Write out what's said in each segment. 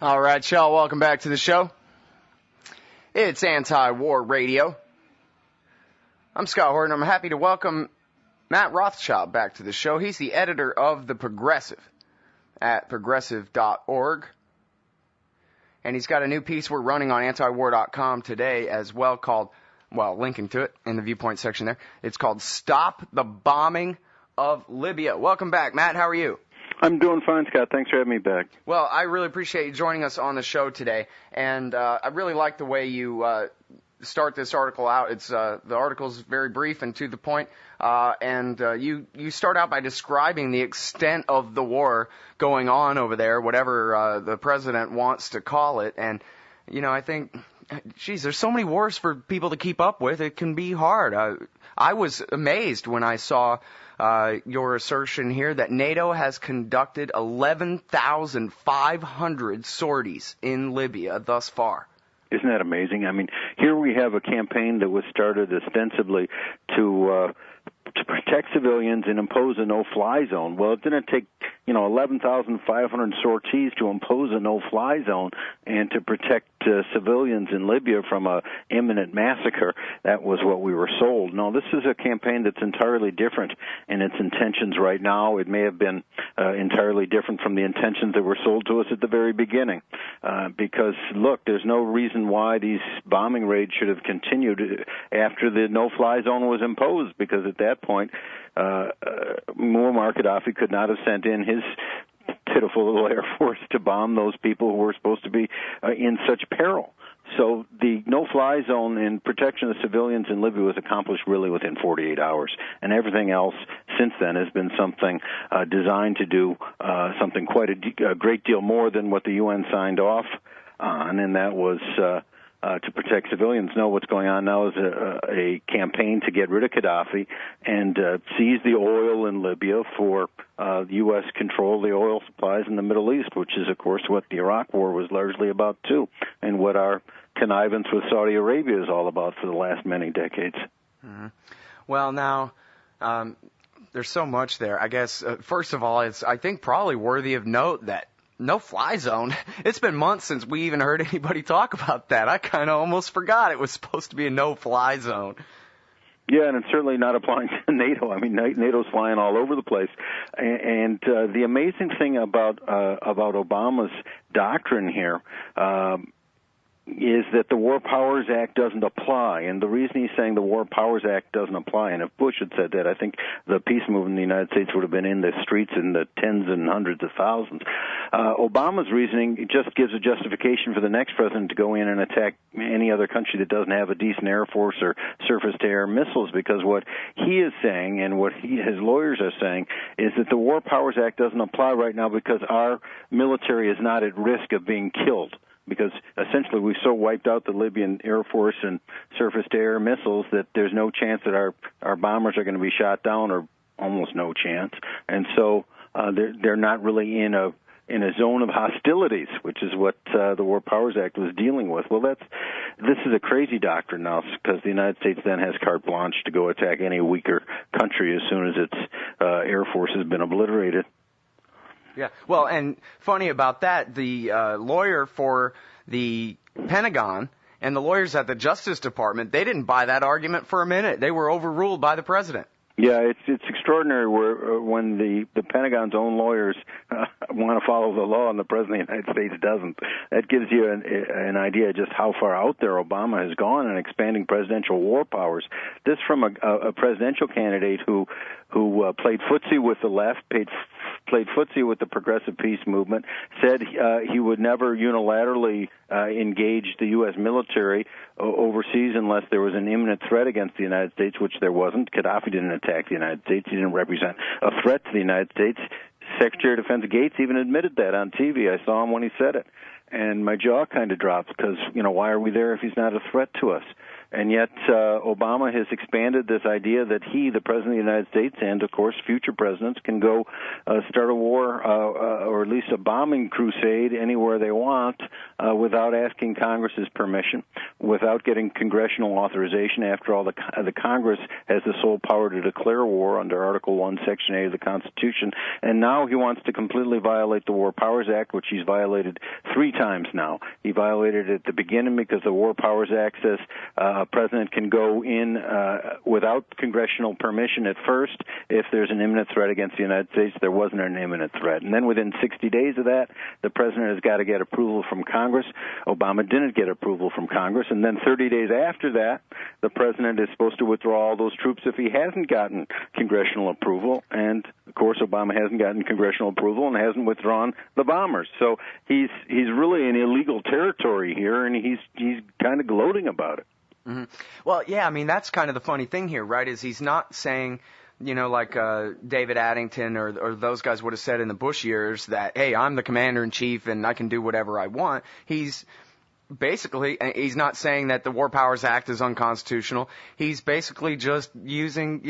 All right, y'all, welcome back to the show. It's Anti-War Radio. I'm Scott Horton. I'm happy to welcome Matt Rothchild back to the show. He's the editor of The Progressive at progressive.org. And he's got a new piece we're running on antiwar.com today as well called, well, linking to it in the viewpoint section there. It's called Stop the Bombing of Libya. Welcome back, Matt. How are you? I'm doing fine, Scott. Thanks for having me back. Well, I really appreciate you joining us on the show today, and I really like the way you start this article out. It's the article's very brief and to the point, and you start out by describing the extent of the war going on over there, whatever the president wants to call it. And I think, geez, there's so many wars for people to keep up with. It can be hard. I was amazed when I saw your assertion here that NATO has conducted 11,500 sorties in Libya thus far. Isn't that amazing? I mean, here we have a campaign that was started ostensibly to protect civilians and impose a no-fly zone. Well, it didn't take, 11,500 sorties to impose a no-fly zone and to protect civilians in Libya from a imminent massacre. That was what we were sold. No, this is a campaign that's entirely different in its intentions right now. It may have been entirely different from the intentions that were sold to us at the very beginning. Because, look, there's no reason why these bombing raids should have continued after the no-fly zone was imposed, because at that point, Muammar Gaddafi could not have sent in his pitiful little air force to bomb those people who were supposed to be in such peril. So the no-fly zone and protection of civilians in Libya was accomplished really within 48 hours. And everything else since then has been something designed to do something quite a great deal more than what the UN signed off on, and that was to protect civilians. No, what's going on now is a campaign to get rid of Gaddafi and seize the oil in Libya for U.S. control of the oil supplies in the Middle East, which is, of course, what the Iraq War was largely about, too, and what our connivance with Saudi Arabia is all about for the last many decades. Mm-hmm. Well, now, there's so much there. I guess, first of all, it's, I think, probably worthy of note that no-fly zone. It's been months since we even heard anybody talk about that. I kind of almost forgot it was supposed to be a no-fly zone. Yeah, and it's certainly not applying to NATO. I mean, NATO's flying all over the place. And the amazing thing about Obama's doctrine here is that the War Powers Act doesn't apply. And the reason he's saying the War Powers Act doesn't apply, and if Bush had said that, I think the peace movement in the United States would have been in the streets in the tens and hundreds of thousands. Obama's reasoning just gives a justification for the next president to go in and attack any other country that doesn't have a decent air force or surface-to-air missiles, because what he is saying and what his lawyers are saying is that the War Powers Act doesn't apply right now because our military is not at risk of being killed. Because essentially we've so wiped out the Libyan Air Force and surface-to-air missiles that there's no chance that our bombers are going to be shot down, or almost no chance. And so they're not really in a zone of hostilities, which is what the War Powers Act was dealing with. Well, this is a crazy doctrine now, because the United States then has carte blanche to go attack any weaker country as soon as its air force has been obliterated. Yeah, well, and funny about that, the lawyer for the Pentagon and the lawyers at the Justice Department, they didn't buy that argument for a minute. They were overruled by the president. Yeah, it's extraordinary when the Pentagon's own lawyers want to follow the law and the President of the United States doesn't. That gives you an idea of just how far out there Obama has gone in expanding presidential war powers. This from a presidential candidate who played footsie with the left, played footsie with the progressive peace movement, said he would never unilaterally engage the U.S. military overseas unless there was an imminent threat against the United States, which there wasn't. Gaddafi didn't attack the United States. He didn't represent a threat to the United States. Secretary of Defense Gates even admitted that on TV. I saw him when he said it. And my jaw kind of drops because, why are we there if he's not a threat to us? And yet Obama has expanded this idea that he, the President of the United States, and, of course, future presidents can go start a war or at least a bombing crusade anywhere they want without asking Congress's permission, without getting congressional authorization. After all, the Congress has the sole power to declare war under Article 1, Section 8 of the Constitution. And now he wants to completely violate the War Powers Act, which he's violated 3 times times now. He violated it at the beginning because the War Powers Act says a president can go in without congressional permission at first if there's an imminent threat against the United States. There wasn't an imminent threat. And then within 60 days of that, the president has got to get approval from Congress. Obama didn't get approval from Congress. And then 30 days after that, the president is supposed to withdraw all those troops if he hasn't gotten congressional approval. And, of course, Obama hasn't gotten congressional approval and hasn't withdrawn the bombers. So he's really in illegal territory here, and he's kind of gloating about it. Mm-hmm. Well, yeah, I mean, that's kind of the funny thing here, right, is he's not saying, you know, like David Addington or those guys would have said in the Bush years that, hey, I'm the commander-in-chief and I can do whatever I want. He's not saying that the War Powers Act is unconstitutional. He's basically just using,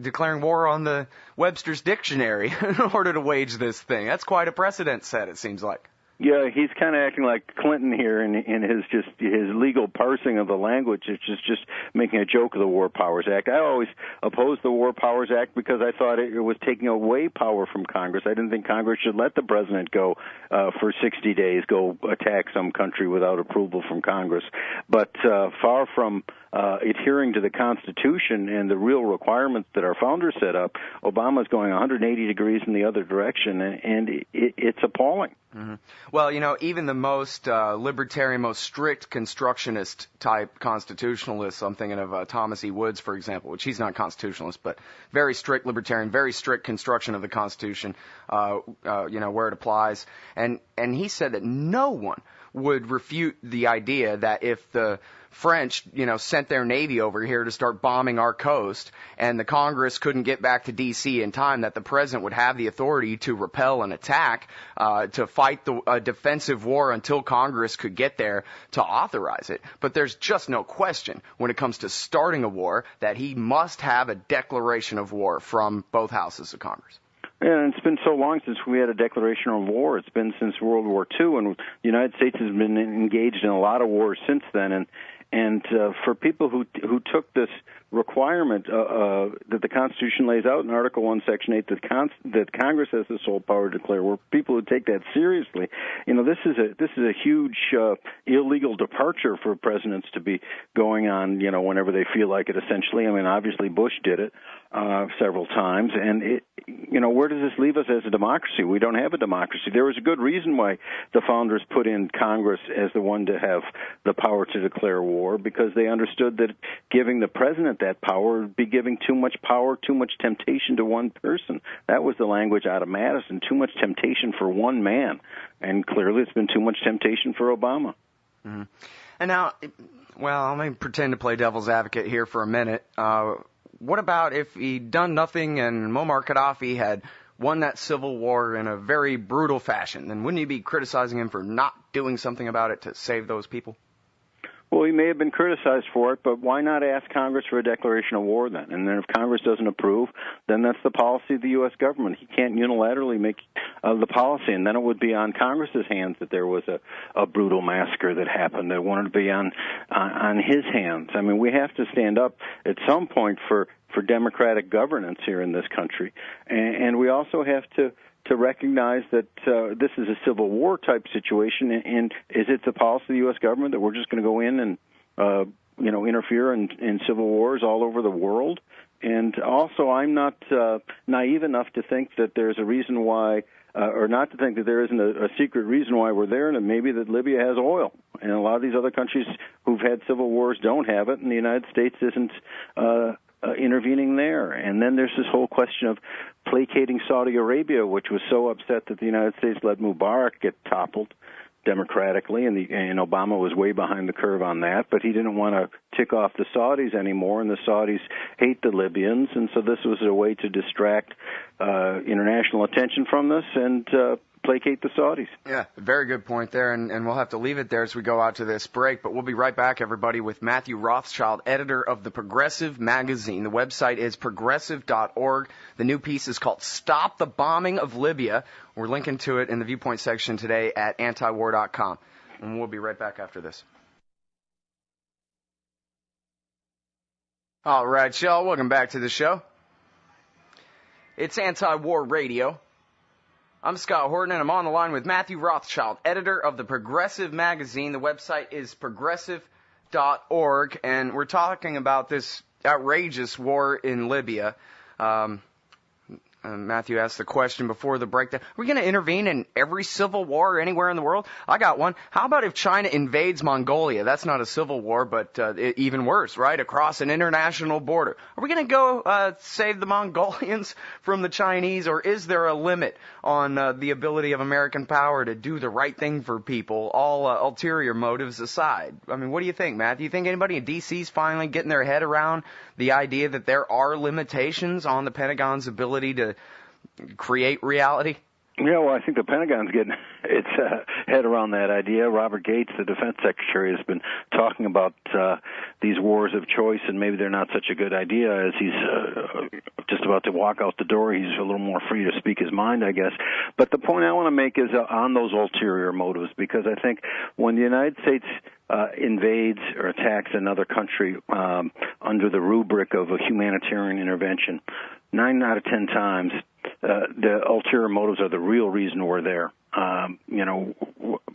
declaring war on the Webster's Dictionary in order to wage this thing. That's quite a precedent set, it seems like. Yeah, he's kind of acting like Clinton here in his legal parsing of the language. It's just making a joke of the War Powers Act. I always opposed the War Powers Act because I thought it was taking away power from Congress. I didn't think Congress should let the president go for 60 days, go attack some country without approval from Congress. But far from adhering to the Constitution and the real requirements that our founders set up, Obama's going 180 degrees in the other direction, and it's appalling. Mm-hmm. Well, even the most libertarian, most strict constructionist type constitutionalists, I'm thinking of Thomas E. Woods, for example, which he's not constitutionalist, but very strict libertarian, very strict construction of the Constitution, where it applies. And he said that no one would refute the idea that if the French, sent their navy over here to start bombing our coast, and the Congress couldn't get back to D.C. in time, that the president would have the authority to repel an attack, to fight a defensive war until Congress could get there to authorize it. But there's just no question when it comes to starting a war that he must have a declaration of war from both houses of Congress. And it's been so long since we had a declaration of war. It's been since World War II, and the United States has been engaged in a lot of wars since then. And for people who took this requirement that the Constitution lays out in Article 1, Section 8, that Congress has the sole power to declare war, people who take that seriously, this is a huge illegal departure for presidents to be going on, whenever they feel like it. Essentially, I mean, obviously Bush did it several times, and where does this leave us as a democracy? We don't have a democracy. There was a good reason why the founders put in Congress as the one to have the power to declare war, because they understood that giving the president that power would be giving too much power, too much temptation to one person. That was the language out of Madison, too much temptation for one man. And clearly it's been too much temptation for Obama. Mm-hmm. And now, I'm going to pretend to play devil's advocate here for a minute. What about if he'd done nothing and Muammar Gaddafi had won that civil war in a very brutal fashion? Then wouldn't you be criticizing him for not doing something about it to save those people? Well, he may have been criticized for it, but why not ask Congress for a declaration of war then? And then if Congress doesn't approve, then that's the policy of the U.S. government. He can't unilaterally make the policy, and then it would be on Congress's hands that there was a brutal massacre that happened. It wouldn't be on his hands. I mean, we have to stand up at some point for democratic governance here in this country, and we also have to recognize that this is a civil war type situation, and is it the policy of the U.S. government that we're just going to go in and interfere in civil wars all over the world? And also, I'm not naive enough to think that there's a reason why, or not to think that there isn't a secret reason why we're there, and maybe that Libya has oil, and a lot of these other countries who've had civil wars don't have it, and the United States isn't intervening there. And then there's this whole question of placating Saudi Arabia, which was so upset that the United States let Mubarak get toppled democratically, and Obama was way behind the curve on that, but he didn't want to tick off the Saudis anymore, and the Saudis hate the Libyans, and so this was a way to distract international attention from this and placate the Saudis. Yeah, very good point there, and we'll have to leave it there as we go out to this break, but we'll be right back, everybody, with Matthew Rothschild, editor of the Progressive magazine. The website is progressive.org. The new piece is called Stop the Bombing of Libya. We're linking to it in the Viewpoint section today at antiwar.com, and we'll be right back after this. All right, y'all, welcome back to the show. It's Anti-War Radio. I'm Scott Horton, and I'm on the line with Matthew Rothchild, editor of the Progressive magazine. The website is progressive.org, and we're talking about this outrageous war in Libya. Matthew asked the question before the break, are we going to intervene in every civil war anywhere in the world? I got one. How about if China invades Mongolia? That's not a civil war, but even worse, right? Across an international border. Are we going to go save the Mongolians from the Chinese, or is there a limit on the ability of American power to do the right thing for people, all ulterior motives aside? I mean, what do you think, Matt? Do you think anybody in D.C. is finally getting their head around the idea that there are limitations on the Pentagon's ability to create reality? Yeah, well, I think the Pentagon's getting its head around that idea. Robert Gates, the defense secretary, has been talking about these wars of choice, and maybe they're not such a good idea. As he's just about to walk out the door, he's a little more free to speak his mind, I guess. But the point I want to make is on those ulterior motives, because I think when the United States invades or attacks another country under the rubric of a humanitarian intervention, 9 out of 10 times the ulterior motives are the real reason we're there.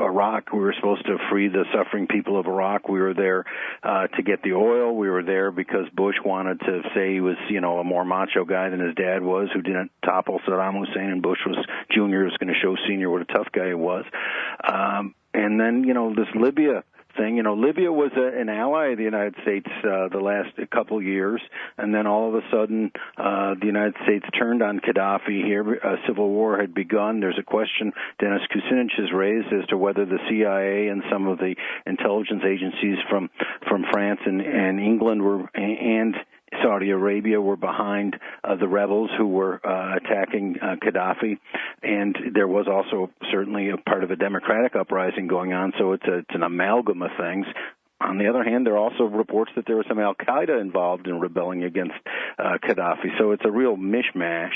Iraq, we were supposed to free the suffering people of Iraq. We were there to get the oil. We were there because Bush wanted to say he was, a more macho guy than his dad was, who didn't topple Saddam Hussein, and Bush was Jr. was going to show Senior what a tough guy he was. And then, this Libya thing. Libya was an ally of the United States the last couple years, and then all of a sudden the United States turned on Gaddafi here. A civil war had begun. There's a question Dennis Kucinich has raised as to whether the CIA and some of the intelligence agencies from France and England and Saudi Arabia were behind the rebels who were attacking Gaddafi, and there was also certainly a part of a democratic uprising going on, so it's an amalgam of things. On the other hand, there are also reports that there was some al-Qaeda involved in rebelling against Gaddafi. So it's a real mishmash.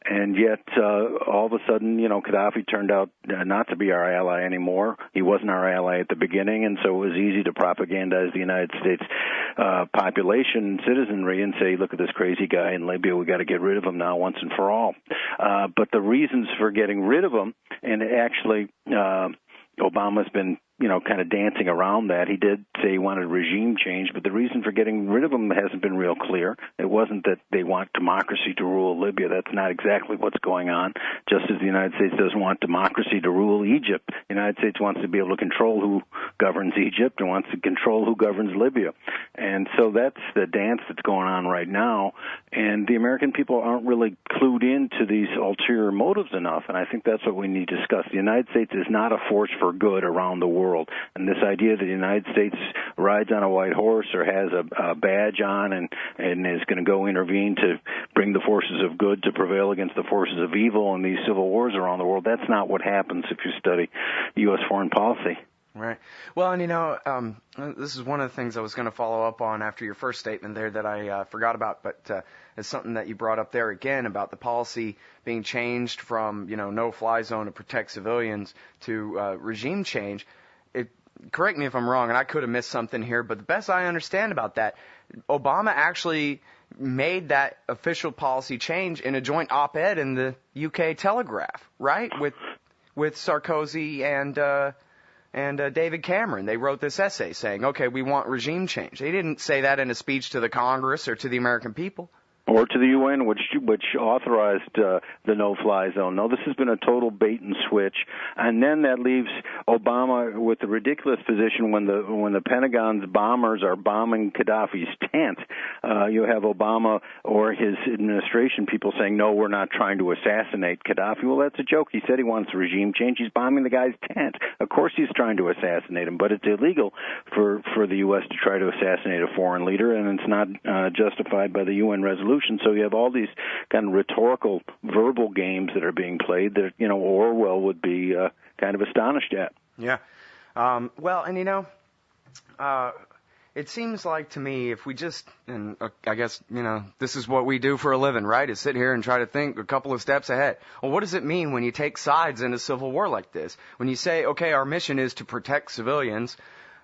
And yet, all of a sudden, Gaddafi turned out not to be our ally anymore. He wasn't our ally at the beginning, and so it was easy to propagandize the United States population and citizenry and say, look at this crazy guy in Libya. We got to get rid of him now once and for all. But the reasons for getting rid of him, and actually Obama's been kind of dancing around that. He did say he wanted regime change, but the reason for getting rid of him hasn't been real clear. It wasn't that they want democracy to rule Libya. That's not exactly what's going on, just as the United States doesn't want democracy to rule Egypt. The United States wants to be able to control who governs Egypt and wants to control who governs Libya. And so that's the dance that's going on right now, and the American people aren't really clued into these ulterior motives enough, and I think that's what we need to discuss. The United States is not a force for good around the world. And this idea that the United States rides on a white horse or has a badge on and is going to go intervene to bring the forces of good to prevail against the forces of evil in these civil wars around the world, that's not what happens if you study U.S. foreign policy. Right. Well, and this is one of the things I was going to follow up on after your first statement there that I forgot about, but it's something that you brought up there again about the policy being changed from, no-fly zone to protect civilians to regime change. Correct me if I'm wrong, and I could have missed something here, but the best I understand about that, Obama actually made that official policy change in a joint op-ed in the UK Telegraph, right? With Sarkozy and David Cameron. They wrote this essay saying, okay, we want regime change. They didn't say that in a speech to the Congress or to the American people. Or to the UN, which authorized the no-fly zone. No, this has been a total bait and switch, and then that leaves Obama with the ridiculous position when the Pentagon's bombers are bombing Gaddafi's tent. You have Obama or his administration people saying, "No, we're not trying to assassinate Gaddafi." Well, that's a joke. He said he wants regime change. He's bombing the guy's tent. Of course, he's trying to assassinate him, but it's illegal for the U.S. to try to assassinate a foreign leader, and it's not justified by the UN resolution. So you have all these kind of rhetorical, verbal games that are being played that, Orwell would be kind of astonished at. Yeah. Well, and, it seems like to me if we just, and I guess, this is what we do for a living, right, is sit here and try to think a couple of steps ahead. Well, what does it mean when you take sides in a civil war like this? When you say, okay, our mission is to protect civilians,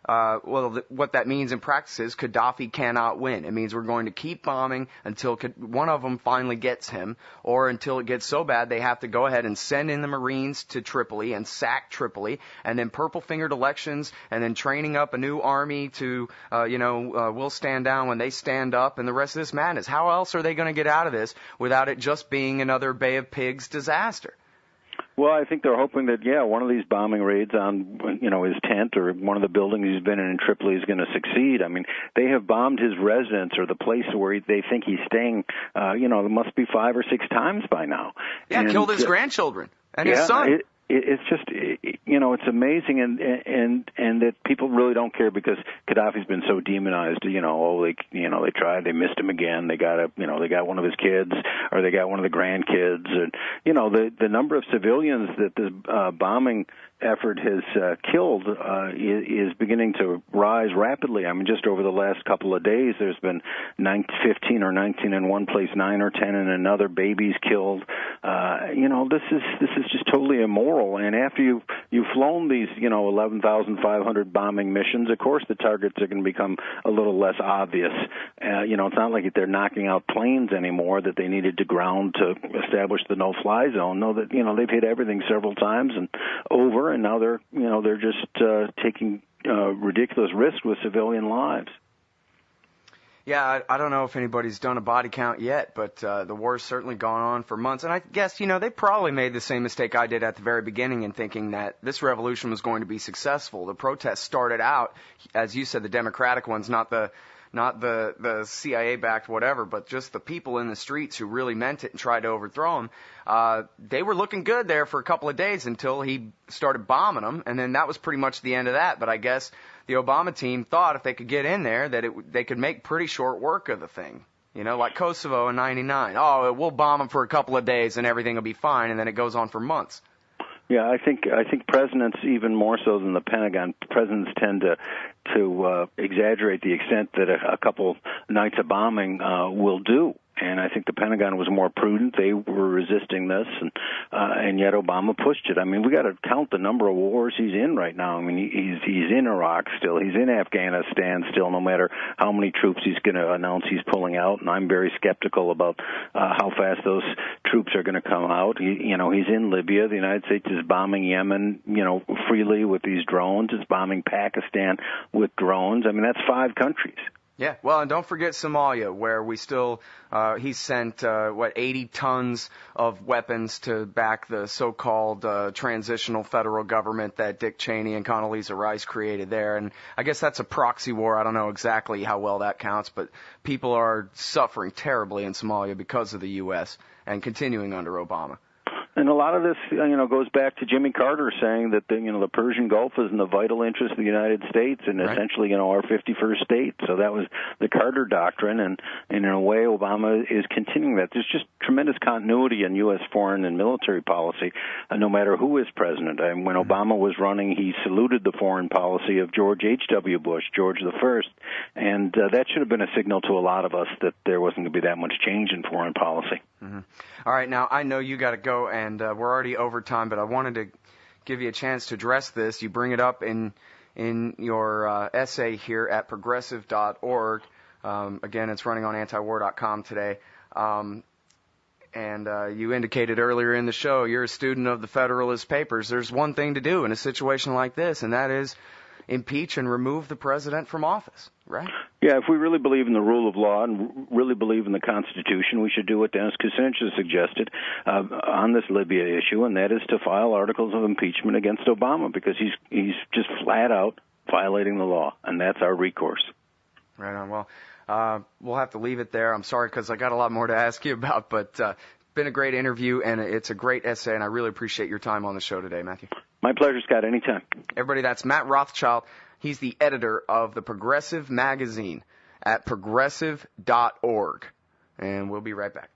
what that means in practice is Gaddafi cannot win. It means we're going to keep bombing until one of them finally gets him, or until it gets so bad they have to go ahead and send in the Marines to Tripoli and sack Tripoli, and then purple-fingered elections, and then training up a new army to, we'll stand down when they stand up, and the rest of this madness. How else are they going to get out of this without it just being another Bay of Pigs disaster? Well, I think they're hoping that, one of these bombing raids on, his tent or one of the buildings he's been in Tripoli is going to succeed. I mean, they have bombed his residence or the place where they think he's staying, it must be 5 or 6 times by now. Yeah, and killed his grandchildren and his son. It's just, it's amazing, and that people really don't care because Gaddafi's been so demonized. They tried, they missed him again. They got one of his kids, or they got one of the grandkids, and the number of civilians that this bombing effort has killed is beginning to rise rapidly. I mean, just over the last couple of days, there's been 15 or 19 in one place, 9 or 10 in another, babies killed. This is just totally immoral. And after you've flown these 11,500 bombing missions, of course the targets are going to become a little less obvious. It's not like they're knocking out planes anymore that they needed to ground to establish the no-fly zone. No, that they've hit everything several times and over. And now they're just taking ridiculous risks with civilian lives. Yeah, I don't know if anybody's done a body count yet, but the war's certainly gone on for months. And I guess, they probably made the same mistake I did at the very beginning in thinking that this revolution was going to be successful. The protests started out, as you said, the Democratic ones, not the CIA-backed whatever, but just the people in the streets who really meant it and tried to overthrow him. They were looking good there for a couple of days until he started bombing them, and then that was pretty much the end of that. But I guess the Obama team thought if they could get in there that they could make pretty short work of the thing. Like Kosovo in '99. Oh, we'll bomb them for a couple of days and everything will be fine, and then it goes on for months. Yeah, I think presidents, even more so than the Pentagon, presidents tend to exaggerate the extent that a couple nights of bombing will do. And I think the Pentagon was more prudent. They were resisting this, and yet Obama pushed it. I mean, we got to count the number of wars he's in right now. I mean, he's in Iraq still. He's in Afghanistan still, no matter how many troops he's going to announce he's pulling out. And I'm very skeptical about how fast those troops are going to come out. He's in Libya. The United States is bombing Yemen, freely with these drones. It's bombing Pakistan with drones. I mean, that's 5 countries. Yeah, well, and don't forget Somalia, where we still, he sent, 80 tons of weapons to back the so-called transitional federal government that Dick Cheney and Condoleezza Rice created there. And I guess that's a proxy war. I don't know exactly how well that counts, but people are suffering terribly in Somalia because of the U.S. and continuing under Obama. And a lot of this, goes back to Jimmy Carter saying that the Persian Gulf is in the vital interest of the United States and essentially, our 51st state. So that was the Carter doctrine, and in a way, Obama is continuing that. There's just tremendous continuity in U.S. foreign and military policy, no matter who is president. And when Obama was running, he saluted the foreign policy of George H.W. Bush, George the First, and that should have been a signal to a lot of us that there wasn't going to be that much change in foreign policy. Mm-hmm. All right, now I know you got to go, and we're already over time, but I wanted to give you a chance to address this. You bring it up in your essay here at progressive.org. Again, it's running on antiwar.com today. And you indicated earlier in the show you're a student of the Federalist Papers. There's one thing to do in a situation like this, and that is impeach and remove the president from office, right? Yeah, if we really believe in the rule of law and really believe in the Constitution, we should do what Dennis Kucinich suggested on this Libya issue, and that is to file articles of impeachment against Obama because he's just flat out violating the law, and that's our recourse. Right on. Well, we'll have to leave it there. I'm sorry because I got a lot more to ask you about, but been a great interview, and it's a great essay, and I really appreciate your time on the show today, Matthew. My pleasure, Scott. Anytime. Everybody, that's Matt Rothschild. He's the editor of the Progressive magazine at progressive.org. And we'll be right back.